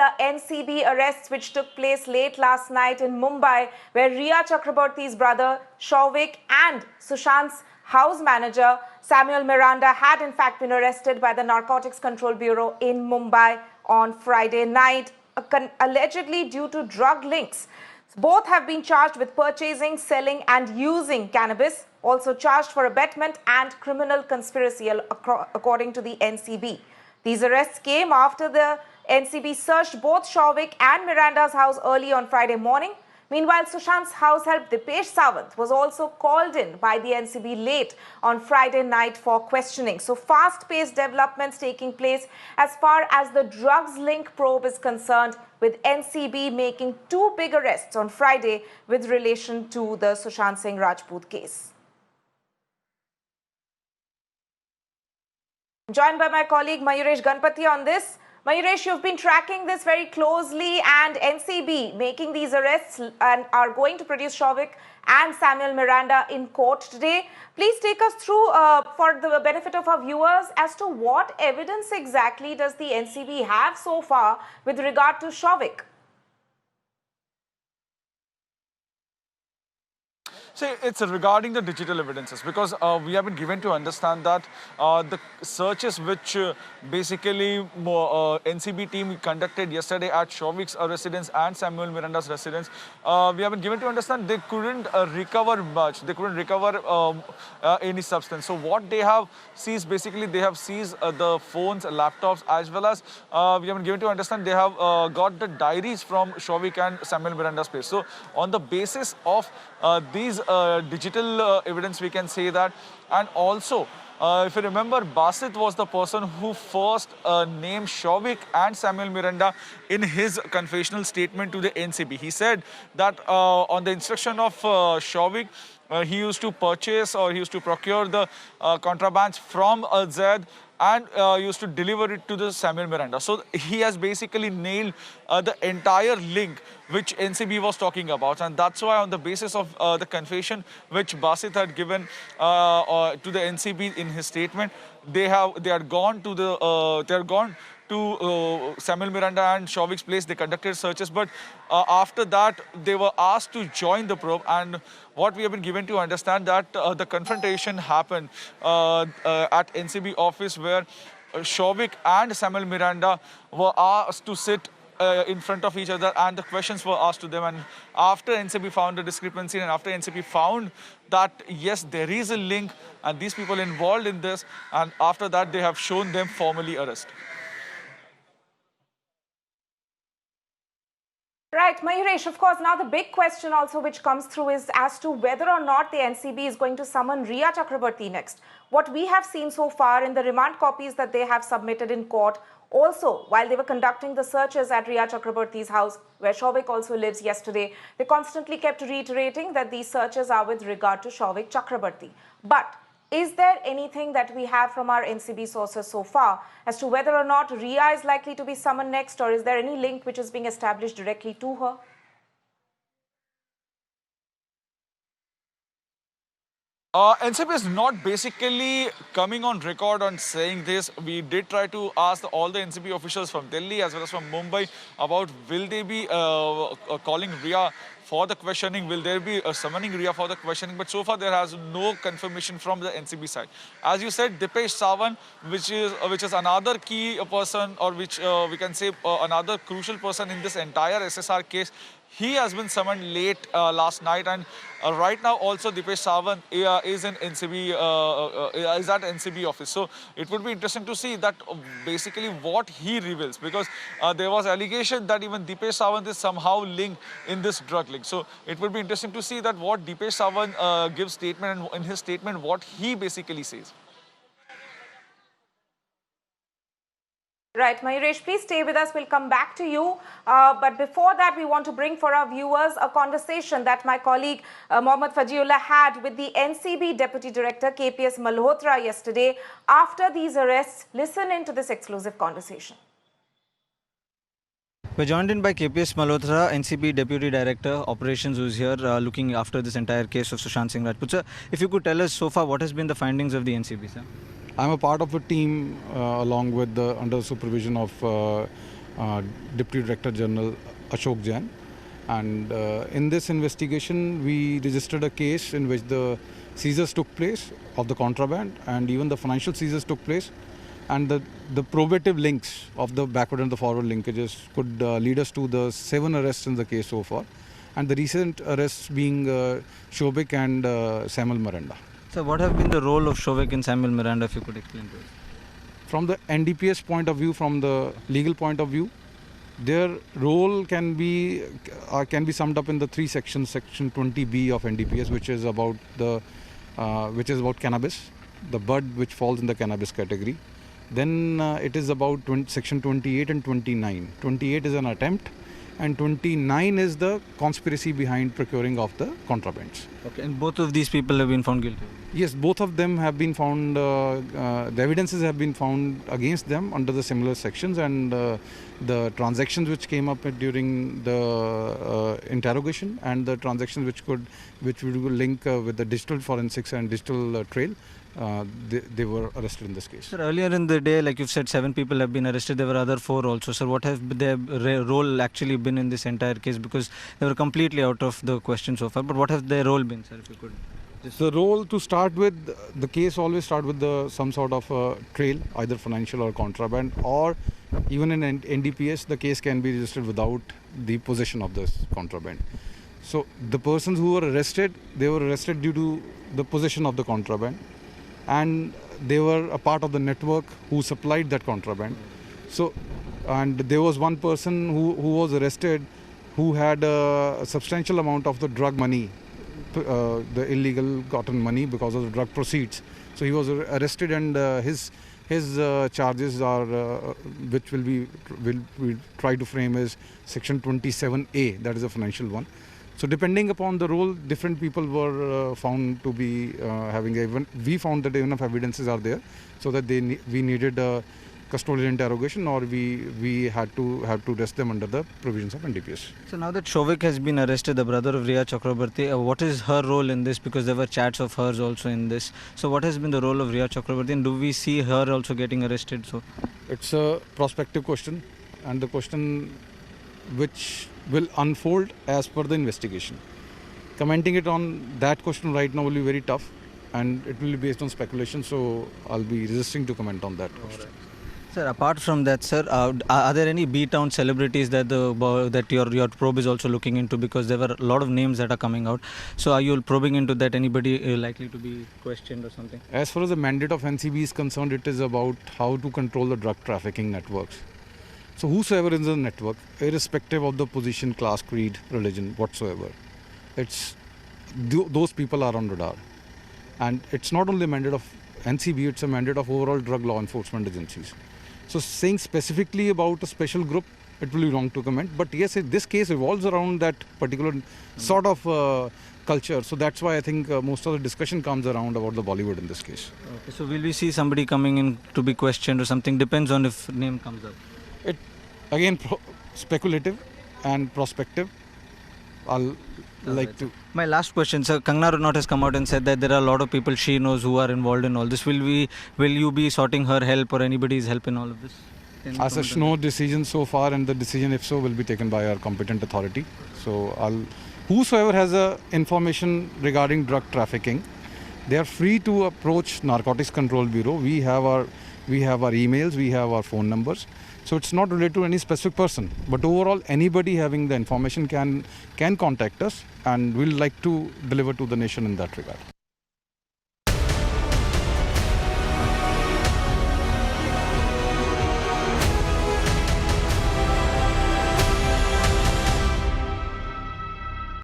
the NCB arrests which took place late last night in Mumbai, where Rhea Chakraborty's brother Shouvik and Sushant's house manager Samuel Miranda had in fact been arrested by the Narcotics Control Bureau in Mumbai on Friday night, allegedly due to drug links. Both have been charged with purchasing, selling and using cannabis, also charged for abetment and criminal conspiracy according to the NCB. These arrests came after the NCB searched both Shouvik and Miranda's house early on Friday morning. Meanwhile, Sushant's house help Dipesh Sawant was also called in by the NCB late on Friday night for questioning. So fast-paced developments taking place as far as the drugs link probe is concerned, with NCB making two big arrests on Friday with relation to the Sushant Singh Rajput case. Joined by my colleague Mayuresh Ganpati on this. Mayuresh, you've been tracking this very closely, and NCB making these arrests and are going to produce Shouvik and Samuel Miranda in court today. Please take us through, for the benefit of our viewers, as to what evidence exactly does the NCB have so far with regard to Shouvik? See, it's regarding the digital evidences, because we have been given to understand that the searches which basically NCB team conducted yesterday at Shouvik's residence and Samuel Miranda's residence, we have been given to understand they couldn't recover much. They couldn't recover any substance. So what they have seized, basically they have seized the phones, laptops, as well as we have been given to understand they have got the diaries from Shouvik and Samuel Miranda's place. So on the basis of these digital evidence, we can say that. And also, if you remember, Basit was the person who first named Shouvik and Samuel Miranda in his confessional statement to the NCB. He said that on the instruction of Shouvik, he used to purchase or he used to procure the contrabands from Zaid and used to deliver it to the Samuel Miranda. So he has basically nailed the entire link which NCB was talking about, and that's why on the basis of the confession which Basit had given to the NCB in his statement, they had gone to Samuel Miranda and Shouvik's place. They conducted searches, but after that they were asked to join the probe, and what we have been given to understand that the confrontation happened at NCB office, where Shouvik and Samuel Miranda were asked to sit in front of each other, and the questions were asked to them. And after NCB found a discrepancy, and after NCB found that yes, there is a link and these people involved in this, and after that they have shown them formally arrest. Right, Mayuresh, of course, now the big question also which comes through is as to whether or not the NCB is going to summon Rhea Chakraborty next. What we have seen so far in the remand copies that they have submitted in court, also while they were conducting the searches at Rhea Chakraborty's house, where Shouvik also lives yesterday, they constantly kept reiterating that these searches are with regard to Shouvik Chakraborty. But is there anything that we have from our NCB sources so far as to whether or not Rhea is likely to be summoned next, or is there any link which is being established directly to her? NCB is not basically coming on record on saying this. We did try to ask all the NCB officials from Delhi as well as from Mumbai about will they be calling Rhea for the questioning, will there be summoning Rhea for the questioning, but so far there has no confirmation from the NCB side. As you said, Dipesh Sawant, which is another key person, or which we can say another crucial person in this entire SSR case, he has been summoned late last night, and right now also Dipesh Sawant is in NCB, is at NCB office. So it would be interesting to see that basically what he reveals, because there was allegation that even Dipesh Sawant is somehow linked in this drug link. So it would be interesting to see that what Dipesh Sawant gives statement, and in his statement what he basically says. Right, Mayuresh, please stay with us. We'll come back to you. But before that, we want to bring for our viewers a conversation that my colleague Mohammad Fajiullah had with the NCB Deputy Director KPS Malhotra yesterday after these arrests. Listen into this exclusive conversation. We're joined in by KPS Malhotra, NCB Deputy Director Operations, who's here looking after this entire case of Sushant Singh Rajput. Sir, if you could tell us so far what has been the findings of the NCB, sir? I'm a part of a team along with under supervision of Deputy Director General Ashok Jain. And in this investigation, we registered a case in which the seizures took place of the contraband, and even the financial seizures took place. And the probative links of the backward and the forward linkages could lead us to the 7 arrests in the case so far. And the recent arrests being Shobik and Samuel Miranda. So what have been the role of Shovik and Samuel Miranda, if you could explain to us? From the NDPS point of view, from the legal point of view, their role can be summed up in the 3 sections. Section 20B of NDPS, which is about cannabis, the bud which falls in the cannabis category. Then it is about section 28 and 29. 28 is an attempt, and 29 is the conspiracy behind procuring of the contrabands. Okay, and both of these people have been found guilty? Yes, both of them have been found, the evidences have been found against them under the similar sections, and the transactions which came up during the interrogation, and the transactions which we will link with the digital forensics and digital trail, they were arrested in this case. Sir, earlier in the day, like you've said, 7 people have been arrested. There were other 4 also. Sir, what have their role actually been in this entire case? Because they were completely out of the question so far. But what have their role been, sir, if you could? The role, to start with, the case always start with some sort of trail, either financial or contraband, or even in NDPS, the case can be registered without the possession of this contraband. So the persons who were arrested, they were arrested due to the possession of the contraband, and they were a part of the network who supplied that contraband. So, and there was one person who was arrested who had a substantial amount of the drug money, the illegal gotten money because of the drug proceeds. So he was arrested, and his charges are which will try to frame as section 27A, that is a financial one. So depending upon the role, different people were found to be having we found that enough evidences are there so that we needed a custodial interrogation, or we had to arrest them under the provisions of NDPS. So now that Shovik has been arrested, the brother of Riya Chakrabarti, what is her role in this? Because there were chats of hers also in this. So what has been the role of Riya Chakrabarti, and do we see her also getting arrested? So it's a prospective question, and the question which will unfold as per the investigation. Commenting it on that question right now will be very tough, and it will be based on speculation, so I'll be resisting to comment on that question. Sir, apart from that, sir, are there any B-town celebrities that your probe is also looking into? Because there were a lot of names that are coming out. So are you probing into that? Anybody likely to be questioned or something? As far as the mandate of NCB is concerned, it is about how to control the drug trafficking networks. So whosoever is in the network, irrespective of the position, class, creed, religion, whatsoever, those people are on radar. And it's not only a mandate of NCB, it's a mandate of overall drug law enforcement agencies. So saying specifically about a special group, it will be wrong to comment. But yes, this case revolves around that particular sort of culture. So that's why I think most of the discussion comes around about the Bollywood in this case. Okay, so will we see somebody coming in to be questioned or something? Depends on if name comes up. It again speculative and prospective. I'll like to. My last question, sir. Kangana Ranaut has come out and said that there are a lot of people she knows who are involved in all this. Will you be sorting her help or anybody's help in all of this? As such, no decision so far, and the decision, if so, will be taken by our competent authority. So whosoever has information regarding drug trafficking, they are free to approach Narcotics Control Bureau. We have our emails, we have our phone numbers. So it's not related to any specific person, but overall anybody having the information can contact us, and we'll like to deliver to the nation in that regard.